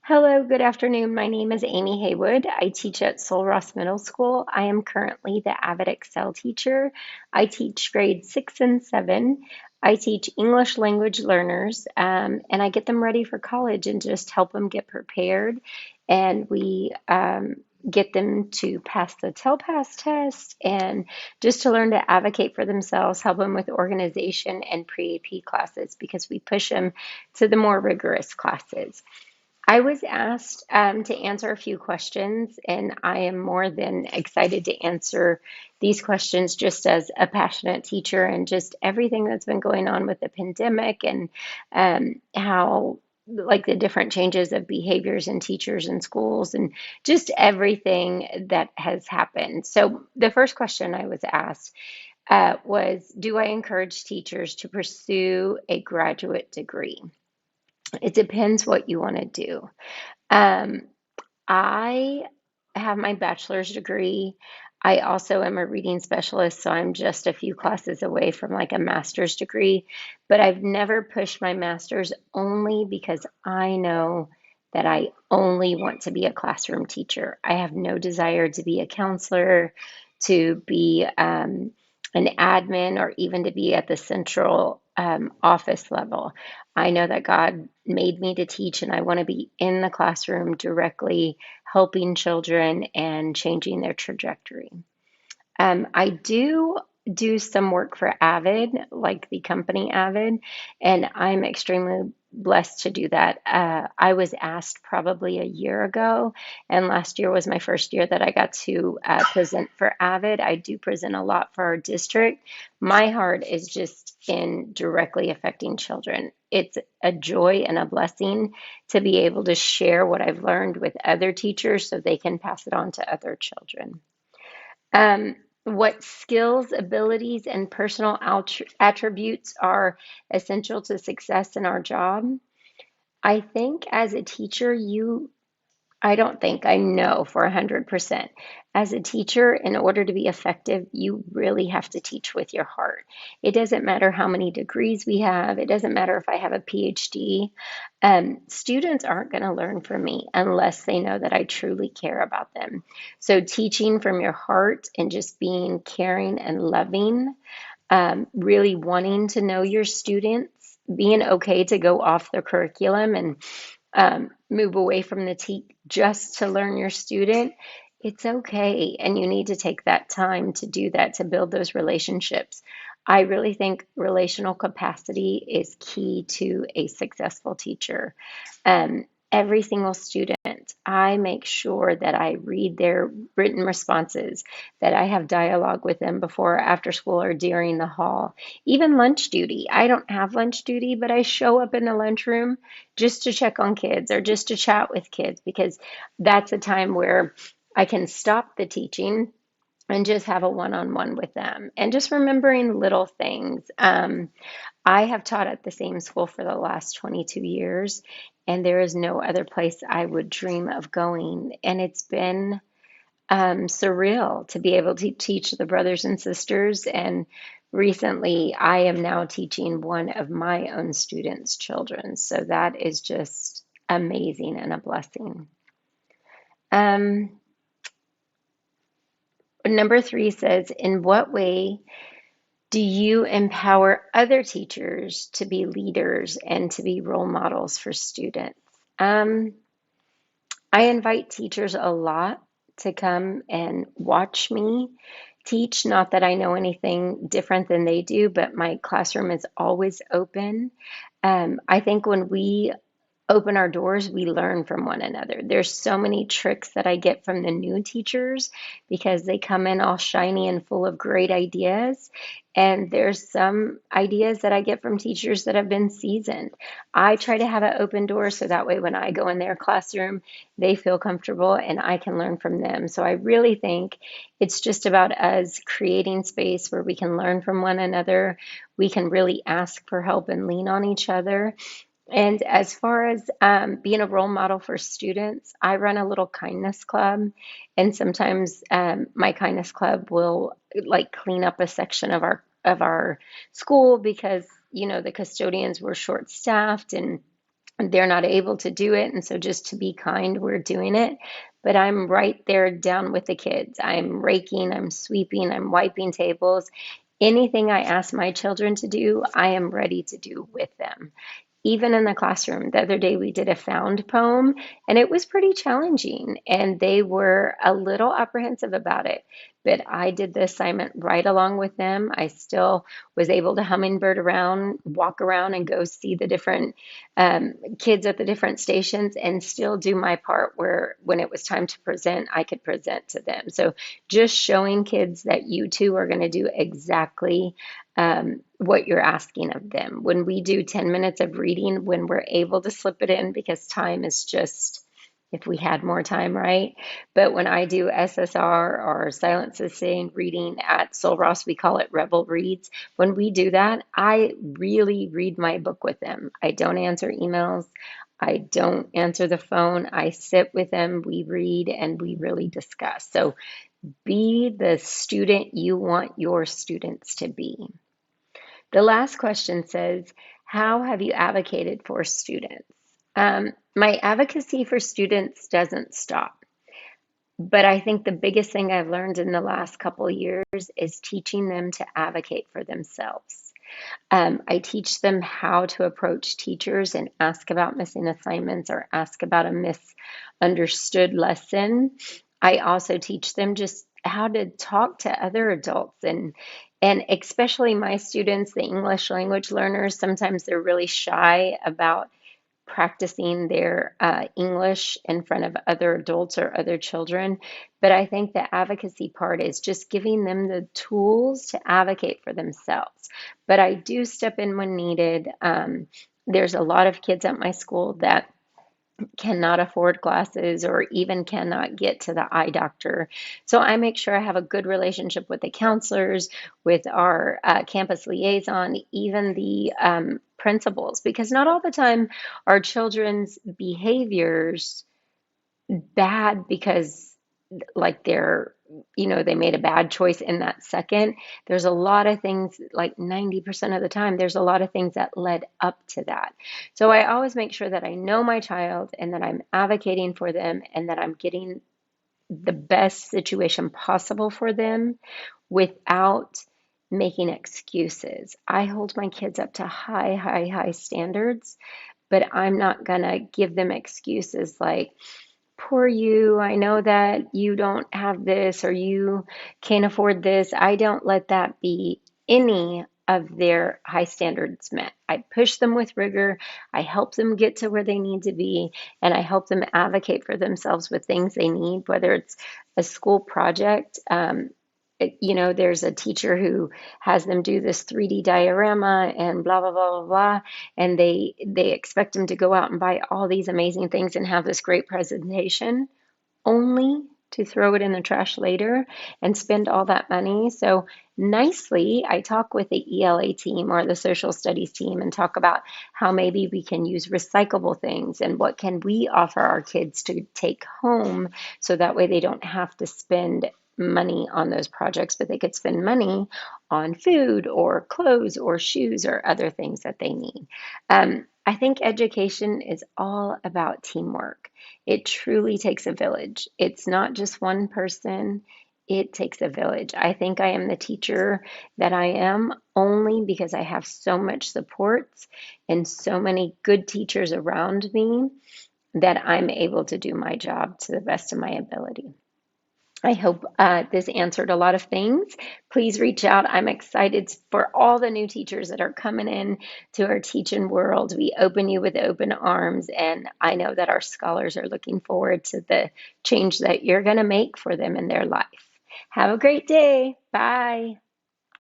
Hello, good afternoon. My name is Amy Haywood. I teach at Sul Ross Middle School. I am currently the Avid Excel teacher. I teach grades 6 and 7. I teach English language learners, and I get them ready for college and just help them get prepared. And we get them to pass the TELPAS test and just to learn to advocate for themselves, help them with organization and pre-AP classes because we push them to the more rigorous classes. I was asked to answer a few questions, and I am more than excited to answer these questions just as a passionate teacher and just everything that's been going on with the pandemic and how, like, the different changes of behaviors in teachers and schools and just everything that has happened. So, the first question I was asked was, do I encourage teachers to pursue a graduate degree? It depends what you want to do. Um, I have my bachelor's degree. I also am a reading specialist, so I'm just a few classes away from like a master's degree. But I've never pushed my master's only because I know that I only want to be a classroom teacher. I have no desire to be a counselor, to be an admin, or even to be at the central office level. I know that God made me to teach, and I want to be in the classroom directly helping children and changing their trajectory. I do some work for Avid, like the company Avid, and I'm extremely blessed to do that. I was asked probably a year ago, and last year was my first year that I got to present for Avid. I do present a lot for our district. My heart is just in directly affecting children. It's a joy and a blessing to be able to share what I've learned with other teachers so they can pass it on to other children. What skills, abilities, and personal attributes are essential to success in our job? I think as a teacher, I don't think, I know for 100%. As a teacher, in order to be effective, you really have to teach with your heart. It doesn't matter how many degrees we have, it doesn't matter if I have a PhD. Students aren't going to learn from me unless they know that I truly care about them. So, teaching from your heart and just being caring and loving, really wanting to know your students, being okay to go off the curriculum and move away from the just to learn your student, it's okay. And you need to take that time to do that, to build those relationships. I really think relational capacity is key to a successful teacher. Every single student, I make sure that I read their written responses, that I have dialogue with them before or after school or during the hall. Even lunch duty. I don't have lunch duty, but I show up in the lunchroom just to check on kids or just to chat with kids because that's a time where I can stop the teaching and just have a one-on-one with them and just remembering little things. I have taught at the same school for the last 22 years, and there is no other place I would dream of going. And it's been surreal to be able to teach the brothers and sisters. And recently, I am now teaching one of my own students' children. So that is just amazing and a blessing. Um, Number 3 says, in what way do you empower other teachers to be leaders and to be role models for students? Um, I invite teachers a lot to come and watch me teach. Not that I know anything different than they do, but my classroom is always open. I think when we open our doors, we learn from one another. There's so many tricks that I get from the new teachers because they come in all shiny and full of great ideas. And there's some ideas that I get from teachers that have been seasoned. I try to have an open door so that way when I go in their classroom, they feel comfortable and I can learn from them. So I really think it's just about us creating space where we can learn from one another. We can really ask for help and lean on each other. And as far as being a role model for students, I run a little kindness club, and sometimes my kindness club will like clean up a section of our school because the custodians were short staffed and they're not able to do it. And so just to be kind, we're doing it. But I'm right there down with the kids. I'm raking, I'm sweeping, I'm wiping tables. Anything I ask my children to do, I am ready to do with them. Even in the classroom, the other day we did a found poem and it was pretty challenging and they were a little apprehensive about it. But I did the assignment right along with them. I still was able to hummingbird around, walk around, and go see the different kids at the different stations and still do my part where when it was time to present, I could present to them. So just showing kids that you too are going to do exactly what you're asking of them. When we do 10 minutes of reading, when we're able to slip it in, because time is just, if we had more time, right? But when I do SSR or silent sustained reading at Sul Ross, we call it Rebel Reads. When we do that, I really read my book with them. I don't answer emails. I don't answer the phone. I sit with them, we read, and we really discuss. So be the student you want your students to be. The last question says, how have you advocated for students? My advocacy for students doesn't stop. But I think the biggest thing I've learned in the last couple of years is teaching them to advocate for themselves. I teach them how to approach teachers and ask about missing assignments or ask about a misunderstood lesson. I also teach them just how to talk to other adults and especially my students, the English language learners, sometimes they're really shy about practicing their English in front of other adults or other children. But I think the advocacy part is just giving them the tools to advocate for themselves. But I do step in when needed. There's a lot of kids at my school that cannot afford glasses or even cannot get to the eye doctor. So I make sure I have a good relationship with the counselors, with our campus liaison, even the principals, because not all the time are children's behaviors bad because like they made a bad choice in that second. There's a lot of things, like 90% of the time, there's a lot of things that led up to that. So I always make sure that I know my child and that I'm advocating for them and that I'm getting the best situation possible for them without making excuses. I hold my kids up to high, high, high standards, but I'm not going to give them excuses like, poor you, I know that you don't have this or you can't afford this. I don't let that be any of their high standards met. I push them with rigor. I help them get to where they need to be, and I help them advocate for themselves with things they need, whether it's a school project. There's a teacher who has them do this 3D diorama and blah, blah, blah, blah, blah. And they expect them to go out and buy all these amazing things and have this great presentation only to throw it in the trash later and spend all that money. So nicely, I talk with the ELA team or the social studies team and talk about how maybe we can use recyclable things and what can we offer our kids to take home so that way they don't have to spend money on those projects, but they could spend money on food or clothes or shoes or other things that they need. I think education is all about teamwork. It truly takes a village. It's not just one person, it takes a village. I think I am the teacher that I am only because I have so much support and so many good teachers around me that I'm able to do my job to the best of my ability. I hope this answered a lot of things. Please reach out. I'm excited for all the new teachers that are coming in to our teaching world. We open you with open arms, and I know that our scholars are looking forward to the change that you're going to make for them in their life. Have a great day. Bye.